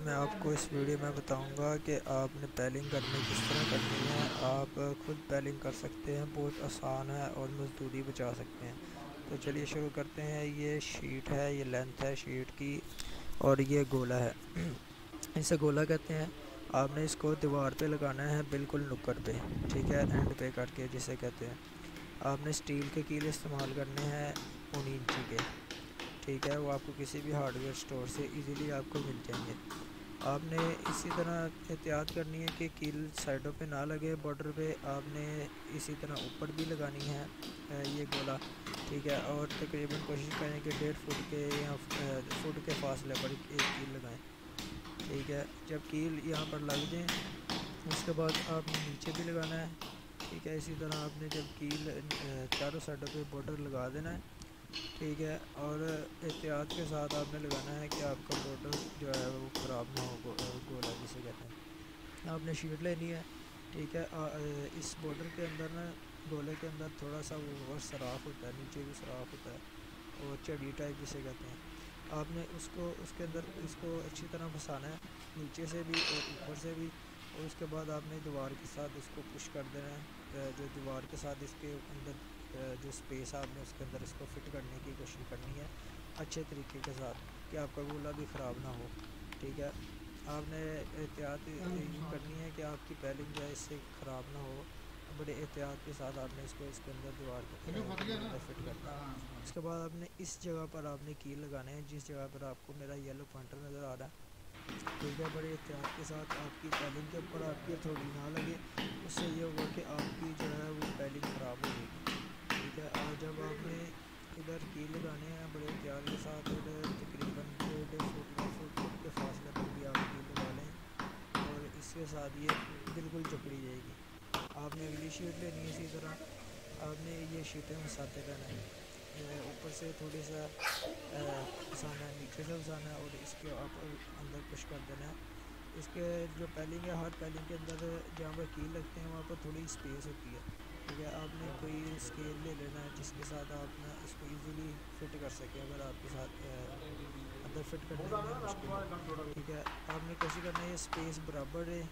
मैं आपको इस वीडियो में बताऊंगा कि आपने पेलिंग करनी किस तरह करनी है। आप खुद पेलिंग कर सकते हैं, बहुत आसान है और मज़दूरी बचा सकते हैं। तो चलिए शुरू करते हैं। ये शीट है, ये लेंथ है शीट की और ये गोला है। इसे गोला कहते हैं। आपने इसको दीवार पे लगाना है, बिल्कुल नुक्कड़ पे, ठीक है, एंड पे करके जिसे कहते हैं। आपने स्टील के कील इस्तेमाल करने हैं 19 इंची के, ठीक है। वो आपको किसी भी हार्डवेयर स्टोर से इजीली आपको मिल जाएंगे। आपने इसी तरह एहतियात करनी है कि कील साइडों पे ना लगे, बॉर्डर पे आपने इसी तरह ऊपर भी लगानी है ये गोला, ठीक है। और तकरीबन कोशिश करें कि 1.5 फुट के या फुट के फासले पर एक कील लगाएं, ठीक है। जब कील यहाँ पर लग जाए उसके बाद आपने नीचे भी लगाना है, ठीक है। इसी तरह आपने जब कील चारों साइडों पे बॉर्डर लगा देना है, ठीक है। और एहतियात के साथ आपने लगाना है कि आपका बॉर्डर जो है वो ख़राब ना हो। गोला जिसे कहते हैं। आपने शीट लेनी है, ठीक है। इस बॉर्डर के अंदर ना, गोले के अंदर थोड़ा सा वो और सराख होता है, नीचे भी सराख होता है और चढ़ी टाइप जिसे कहते हैं। आपने उसको उसके अंदर इसको अच्छी तरह फंसाना है, नीचे से भी और ऊपर से भी। और उसके बाद आपने दीवार के साथ इसको पुश कर देना है, जो दीवार के साथ इसके अंदर जो स्पेस है आपने उसके अंदर इसको फिट करने की कोशिश करनी है अच्छे तरीके के साथ, कि आपका गोला भी ख़राब ना हो, ठीक है। आपने एहतियात यूँ करनी है कि आपकी पेलिंग जो है इससे ख़राब ना हो। बड़े एहतियात के साथ आपने इसको इसके अंदर दीवार के अंदर फिट करना है। उसके बाद आपने इस जगह पर आपने कील लगाने हैं, जिस जगह पर आपको मेरा येलो पॉइंटर नज़र आ रहा है, ठीक है। बड़े एहतियात के साथ आपकी पेलिंग के ऊपर आपकी हथौड़ी ना लगे, उससे ये होगा कि आपकी जो है वो पेलिंग ख़राब हो जाएगी, ठीक है। और जब आपने इधर कील लगाने हैं बड़े एहतियात के साथ, और तकरीबन 1.5 फुट या फुट के फासले पर भी आप कील लगा लें और इसके साथ ये बिल्कुल जकड़ी जाएगी। आपने अगली शीट लेनी है, इसी तरह आपने ये शीटें फंसाते रहना है, ऊपर से थोड़ी सा फंसाना है, नीचे से फंसाना है और इसके आप अंदर पुश कर देना है। इसके जो पेलिंग है, हर पेलिंग के अंदर जहाँ पर कील लगते हैं वहाँ पर थोड़ी स्पेस होती है, ठीक है। आपने कोई स्केल ले लेना है जिसके साथ आप ना इसको इजीली फिट कर सकें, अगर आपके साथ अंदर फिट करने में मुश्किल हो, ठीक है। आपने कोशिश करना है ये स्पेस बराबर है,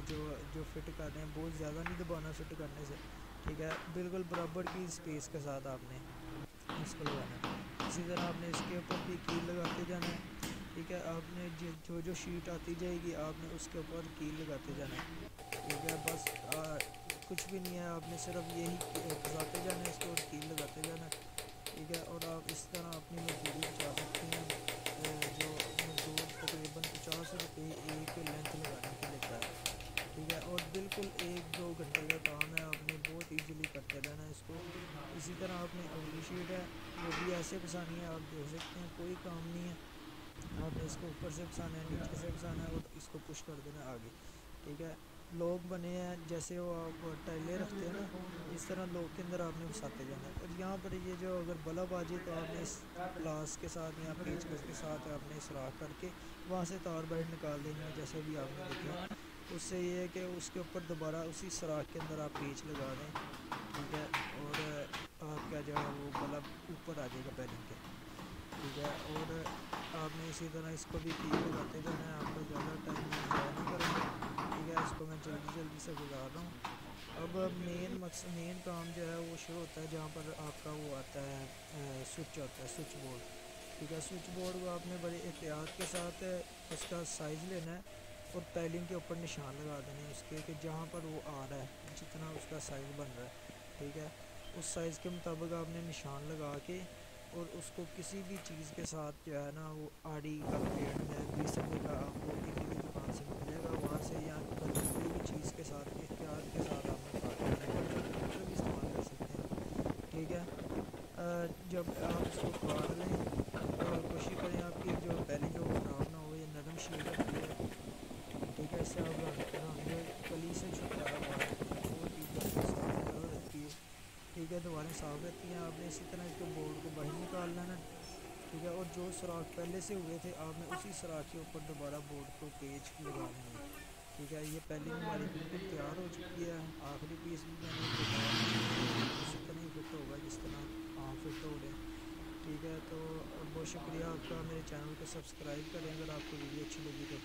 जो जो फिट कर रहे हैं बहुत ज़्यादा नहीं दबाना फिट करने से, ठीक है। बिल्कुल बराबर की स्पेस के साथ आपने इसको लगाना है। इसी तरह आपने इसके ऊपर भी कील लगाते जाना है, ठीक है। आपने जो जो शीट आती जाएगी आपने उसके ऊपर कील लगाते जाना है, ठीक है। बस कुछ भी नहीं है, आपने सिर्फ यही फंसाते जाना है इसको और कील लगाते जाना है, ठीक है। और आप इस तरह अपनी मजदूरी बचा सकते हैं। जो मजदूर तकरीबन 50 रुपये एक लेंथ लगाने की लेता है, ठीक है। और बिल्कुल 1-2 घंटे का काम है, आपने बहुत इजीली करते रहना है इसको। इसी तरह आपने अगली शीट है वो भी ऐसे फंसानी है, आप देख सकते हैं कोई काम नहीं है। आपने इसको ऊपर से फंसाना है, नीचे से फंसाना है और इसको पुश कर देना है आगे, ठीक है। लोग बने हैं जैसे वो आप टाइलें रखते हैं ना, इस तरह लोग के अंदर आपने फंसाते जाना है। और यहाँ पर ये जो अगर बल्ब आ जाए तो आपने इस प्लास के साथ या पेचकस के साथ आपने सुराख करके वहाँ से तार बाहर निकाल देनी है, जैसे भी आपने देखे। उससे ये है कि उसके ऊपर दोबारा उसी सुराख के अंदर आप पेच लगा दें, ठीक है। और आपका जो है वो बल्ब ऊपर आ जाएगा पेलिंग के, ठीक है। और आपने इसी तरह इसको भी कील लगाते जाना है। आपका ज़्यादा टाइम मैं ज़ाया नहीं करूँगा, ठीक है। इसको मैं जल्दी जल्दी से गुजार रहा हूँ। अब मेन काम जो है वो शुरू होता है जहाँ पर आपका वो आता है स्विच होता है, स्विच बोर्ड, ठीक है। स्विच बोर्ड को आपने बड़े एहतियात के साथ उसका साइज़ लेना है और पेलिंग के ऊपर निशान लगा देने हैं उसके, कि जहाँ पर वो आ रहा है जितना उसका साइज़ बन रहा है, ठीक है। उस साइज़ के मुताबिक आपने निशान लगा के और उसको किसी भी चीज़ के साथ जो है ना, वो आड़ी का पेड़ या 20 रुपये का आपको ईंट की दुकान से मिल जाएगा, वहाँ से, या बल्कि कोई भी चीज़ के साथ एहतियात के साथ आपने काट लेना है, कटर कटर भी इस्तेमाल कर सकते हैं आप, ठीक है। जब आप इसको काट लें कोशिश करें आपकी जो पेलिंग है वो ख़राब ना हो। ये नरम शीट होती है, ठीक है। इससे आप रंग कली से छुटकारा पा सकते हैं, बहुत ही जल्दी साफ़ रहती है, ठीक है। दीवारें साफ़ रहती हैं। आपने इसी तरह इसके बोर्ड को बाहर निकाल लेना है, ठीक है। और जो सुराख पहले से हुए थे आपने उसी सुराख के ऊपर दोबारा बोर्ड को पेच लगा लेने हैं, ठीक है। ये पेलिंग हमारी बिल्कुल तैयार हो चुकी है। आखिरी पीस भी मैंने एक उतार लिया है, ये उसी तरह ही फिट होगा जिस तरह आम फिट हो रहे हैं, ठीक है। तो बहुत शुक्रिया आपका, मेरे चैनल को सब्सक्राइब करें अगर आपको वीडियो अच्छी लगी तो।